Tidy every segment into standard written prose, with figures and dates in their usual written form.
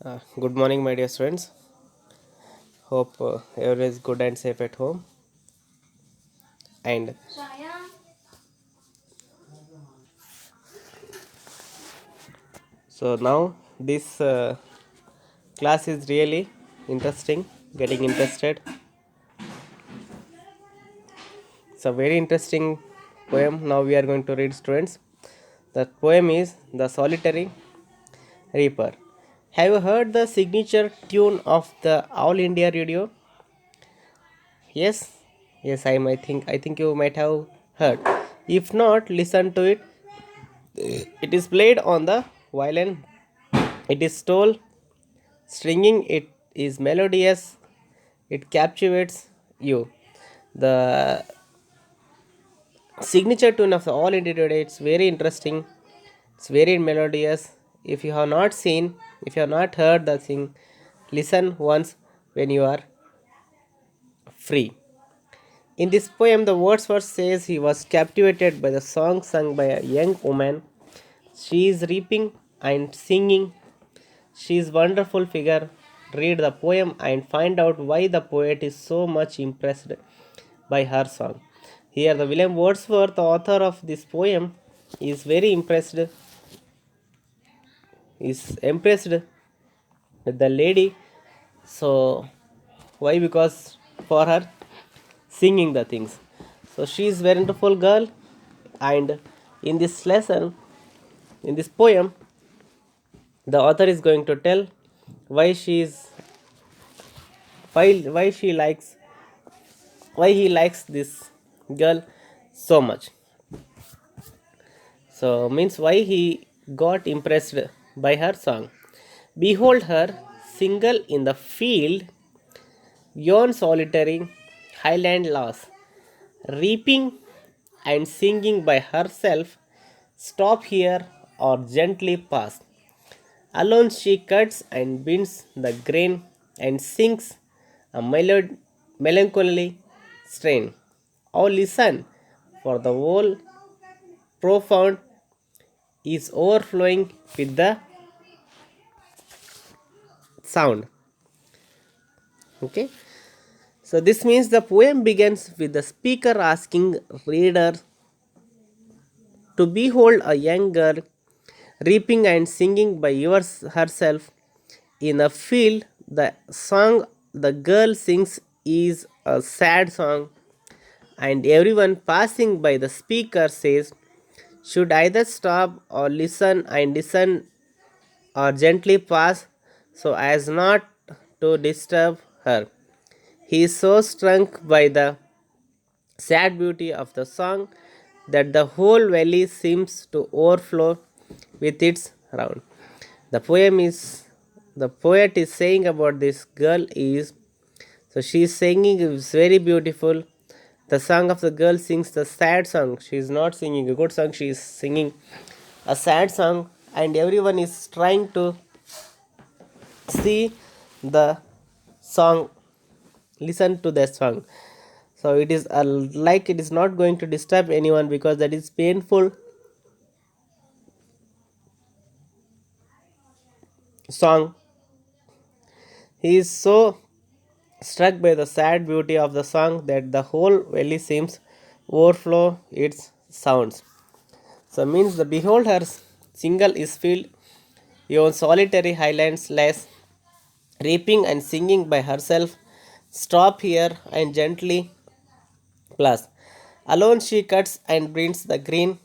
Good morning, my dear students. Hope everyone is good and safe at home. And so now this class is really interesting. Getting interested. It's a very interesting poem. Now we are going to read, students. The poem is "The Solitary Reaper." Have you heard the signature tune of the All India Radio? Yes, yes. I think you might have heard. If not, listen to it. It is played on the violin. It is told stringing. It is melodious. It captivates you. The signature tune of the All India Radio. It's very interesting. It's very melodious. If you have not seen, if you have not heard the thing, listen once when you are free. In this poem, the Wordsworth says he was captivated by the song sung by a young woman. She is reaping and singing. She is wonderful figure. Read the poem and find out why the poet is so much impressed by her song. Here, the William Wordsworth, the author of this poem, is very impressed with the lady. So, why? Because for her singing the things. So she is very wonderful girl, and in this lesson, in this poem, the author is going to tell why she is why she likes why he likes this girl so much. So means why he got impressed by her song. Behold her single in the field, yon solitary highland lass, reaping and singing by herself. Stop here or gently pass. Alone she cuts and binds the grain and sings a melancholy strain. Oh, listen, for the whole profound is overflowing with the sound. Okay, so this means the poem begins with the speaker asking reader to behold a young girl reaping and singing by herself in a field. The song the girl sings is a sad song, and everyone passing by the speaker says, should either stop or listen or gently pass so as not to disturb her. He is so struck by the sad beauty of the song that the whole valley seems to overflow with its round. The poem is the poet is saying about this girl is, so she is singing is very beautiful. The song of the girl sings the sad song. She is not singing a good song, she is singing a sad song, and everyone is trying to see the song, listen to the song. So it is like it is not going to disturb anyone because that is painful song. He is so struck by the sad beauty of the song that the whole valley seems overflow its sounds. So means the behold her single is filled yon solitary highlands lass, reaping and singing by herself. Stop here and gently plus. Alone she cuts and brings the green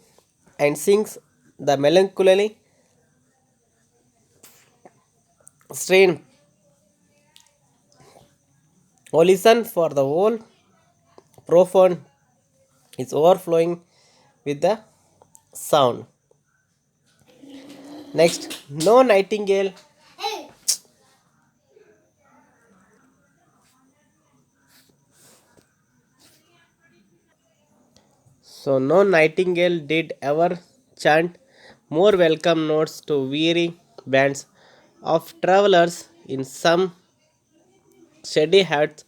and sings the melancholy strain. O listen, for the whole profound is overflowing with the sound. Next, no nightingale. So no nightingale did ever chant more welcome notes to weary bands of travelers in some shady huts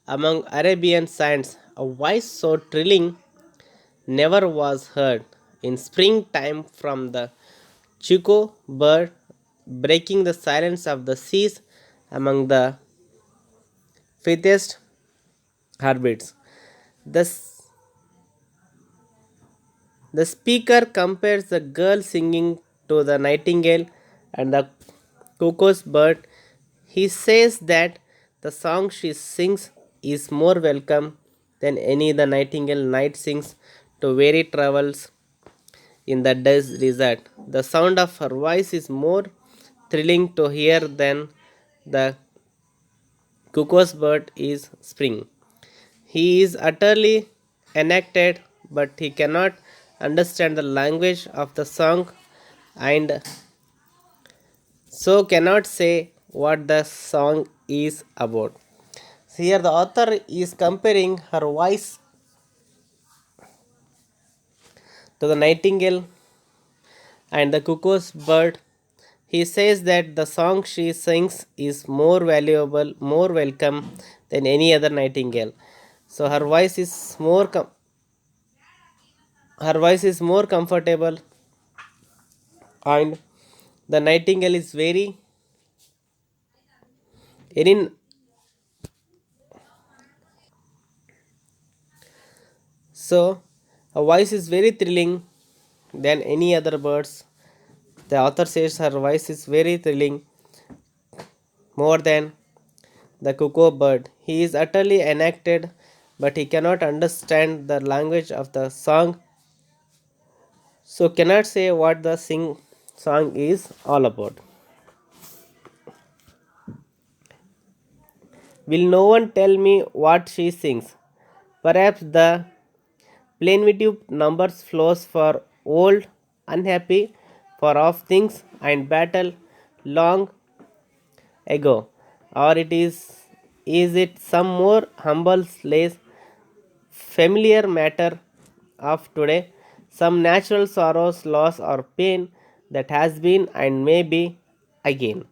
among Arabian sands. A voice so thrilling never was heard in springtime from the chico bird breaking the silence of the seas among the faintest heartbeats. The, the speaker compares the girl singing to the nightingale and the cuckoo's bird. He says that the song she sings is more welcome than any the nightingale night sings to weary travels in the desert. The sound of her voice is more thrilling to hear than the cuckoo's bird is spring. He is utterly enacted, but he cannot understand the language of the song and so cannot say what the song is about. Here, the author is comparing her voice to the nightingale and the cuckoo's bird. He says that the song she sings is more valuable, more welcome than any other nightingale. So her voice is more comfortable, and the nightingale is very in so her voice is very thrilling than any other birds. The author says her voice is very thrilling more than the cuckoo bird. He is utterly enacted, but he cannot understand the language of the song, so cannot say what the song is all about. Will no one tell me what she sings? Perhaps the plenitude numbers flows for old, unhappy, for of things and battle long ago, or is it some more humble, less familiar matter of today, some natural sorrows, loss, or pain that has been and may be again.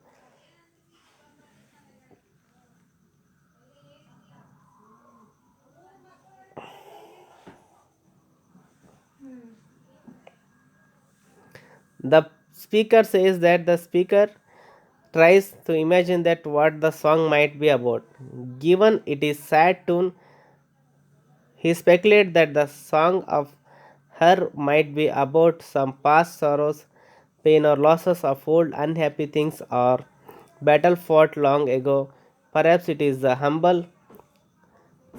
The speaker says that the speaker tries to imagine that what the song might be about. Given it is sad tune, he speculates that the song of her might be about some past sorrows, pain or losses of old unhappy things or battle fought long ago. Perhaps it is the humble,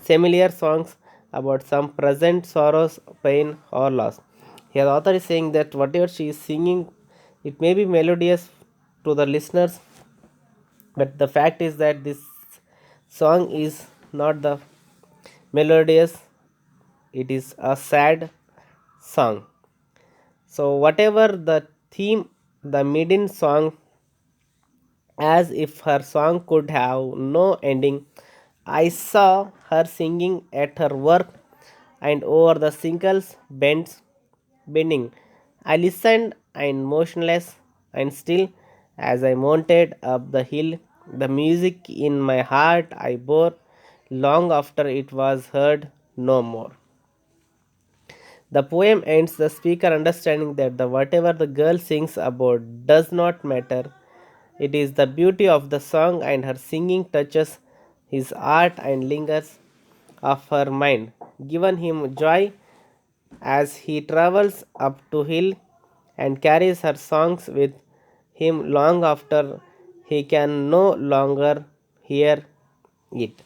familiar songs about some present sorrows, pain or loss. Here the author is saying that whatever she is singing, it may be melodious to the listeners, but the fact is that this song is not the melodious, it is a sad song. So whatever the theme, the maiden song, as if her song could have no ending. I saw her singing at her work and over the singles bending. I listened and motionless and still as I mounted up the hill. The music in my heart I bore long after it was heard no more. The poem ends the speaker understanding that the whatever the girl sings about does not matter. It is the beauty of the song and her singing touches his heart and lingers of her mind, given him joy as he travels up to hill and carries her songs with him long after he can no longer hear it.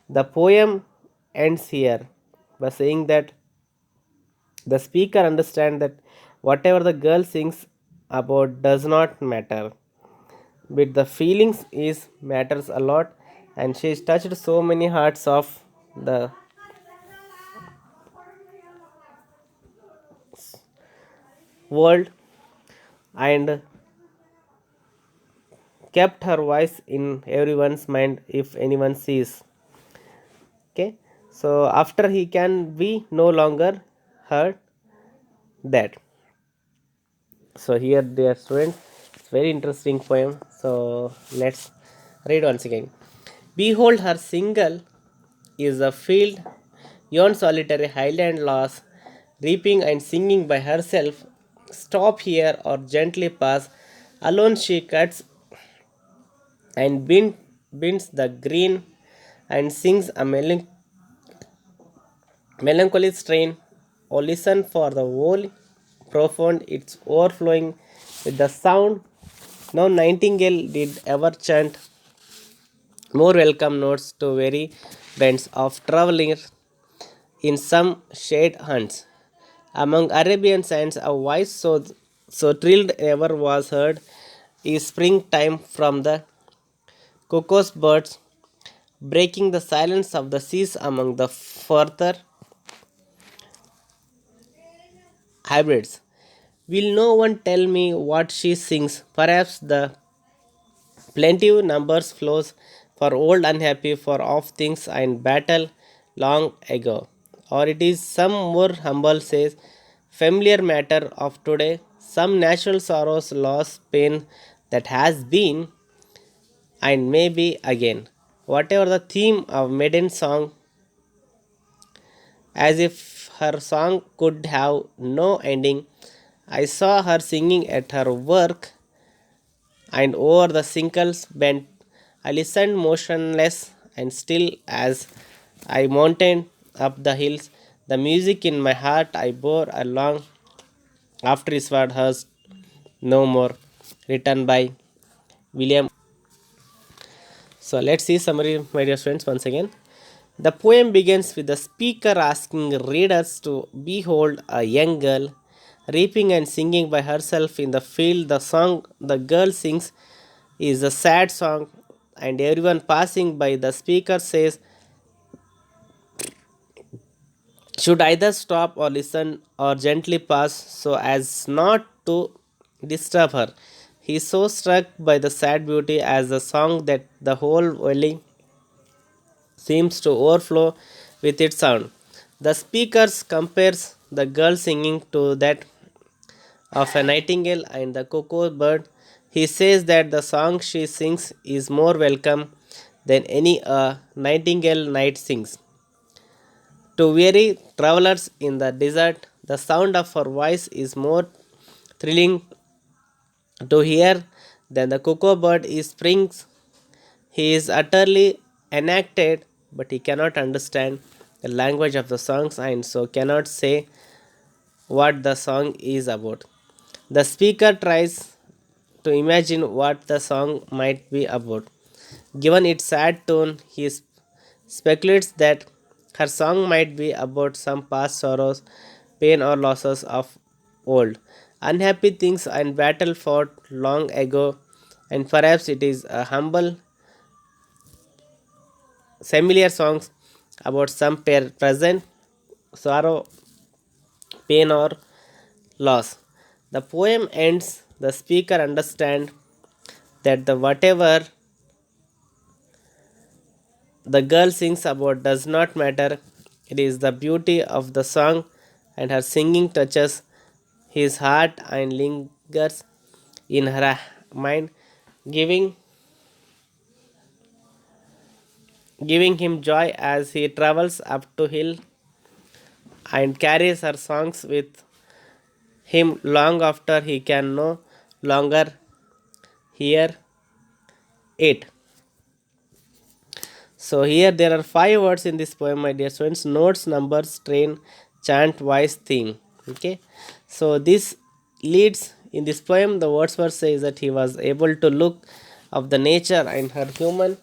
The poem ends here by saying that the speaker understands that whatever the girl sings about does not matter, but the feelings is matters a lot, and she's touched so many hearts of the world and kept her voice in everyone's mind if anyone sees. Okay, so after he can be no longer heard that. So here, dear students, it's very interesting poem. So let's read once again. Behold, her single is a field, yon solitary highland lost, reaping and singing by herself. Stop here or gently pass. Alone she cuts and binds the green and sings a melancholy strain. Or listen for the whole profound, it's overflowing with the sound. No nightingale did ever chant more welcome notes to weary bands of travelers in some shade hunts. Among Arabian sands, a voice so thrilled ever was heard is springtime from the cocos birds, breaking the silence of the seas among the further hybrids. Will no one tell me what she sings? Perhaps the plenty numbers flows for old unhappy for of things and battle long ago. Or it is some more humble says familiar matter of today, some natural sorrows, loss, pain that has been and may be again. Whatever the theme of maiden song, as if her song could have no ending, I saw her singing at her work and over the sinkles bent. I listened motionless and still as I mounted up the hills. The music in my heart I bore along after his word hers no more. Written by William. So let's see summary, my dear friends, once again. The poem begins with the speaker asking readers to behold a young girl reaping and singing by herself in the field. The song the girl sings is a sad song, and everyone passing by the speaker says should either stop or listen or gently pass so as not to disturb her. He is so struck by the sad beauty as the song that the whole valley seems to overflow with its sound. The speakers compares the girl singing to that of a nightingale and the cuckoo bird. He says that the song she sings is more welcome than any nightingale night sings. To weary travelers in the desert, the sound of her voice is more thrilling to hear than the cuckoo bird is springs. He is utterly enacted, but he cannot understand the language of the songs and so cannot say what the song is about. The speaker tries to imagine what the song might be about. Given its sad tone, he speculates that her song might be about some past sorrows, pain, or losses of old, unhappy things and battle fought long ago, and perhaps it is a humble, familiar songs about some present sorrow, pain, or loss. The poem ends. The speaker understands that the whatever the girl sings about does not matter. It is the beauty of the song, and her singing touches his heart and lingers in her mind, giving giving him joy as he travels up to hill and carries her songs with him long after he can no longer hear it. So here there are five words in this poem, my dear students: notes, numbers, strain, chant, voice, theme. Okay. So this leads in this poem. The Wordsworth says that he was able to look of the nature and her human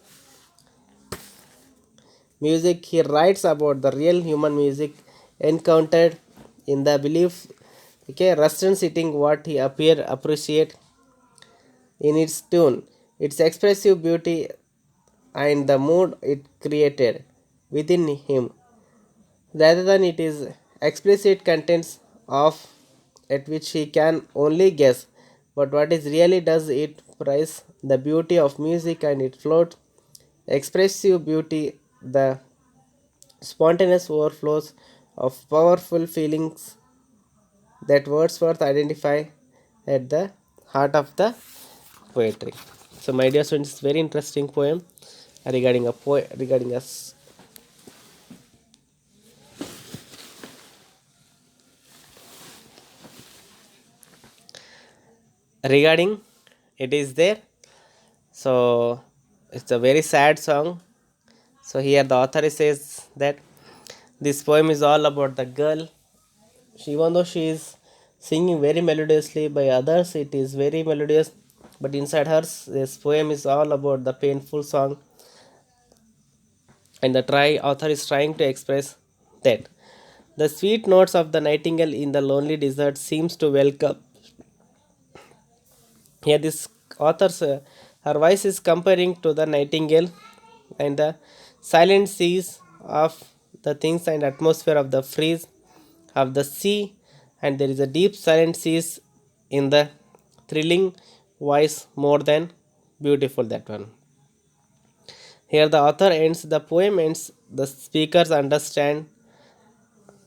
music. He writes about the real human music encountered in the belief. Okay, Ruston sitting what he appear appreciate in its tune, its expressive beauty, and the mood it created within him, rather than it is explicit contents of at which he can only guess. But what is really does it prize the beauty of music and it float expressive beauty, the spontaneous overflows of powerful feelings that Wordsworth identify at the heart of the poetry. So, my dear students, it's very interesting poem regarding regarding us regarding it is there. So it's a very sad song. So here the author says that this poem is all about the girl. Even though she is singing very melodiously, by others it is very melodious, but inside her this poem is all about the painful song, and the try author is trying to express that the sweet notes of the nightingale in the lonely desert seems to welcome. Here, this author's her voice is comparing to the nightingale and the silent seas of the things and atmosphere of the freeze of the sea, and there is a deep silent seas in the thrilling voice more than beautiful that one. Here, the author ends the poem ends. The speakers understand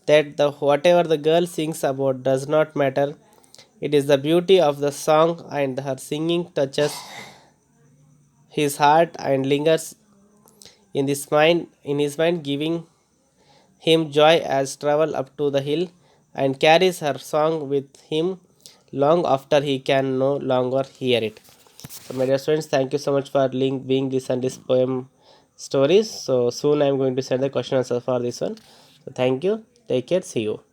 that the whatever the girl sings about does not matter. It is the beauty of the song, and her singing touches his heart and lingers in his mind, giving him joy as travel up to the hill, and carries her song with him long after he can no longer hear it. So my dear students, thank you so much for being listen this poem stories. So soon I am going to send the question answer for this one. So thank you. Take care. See you.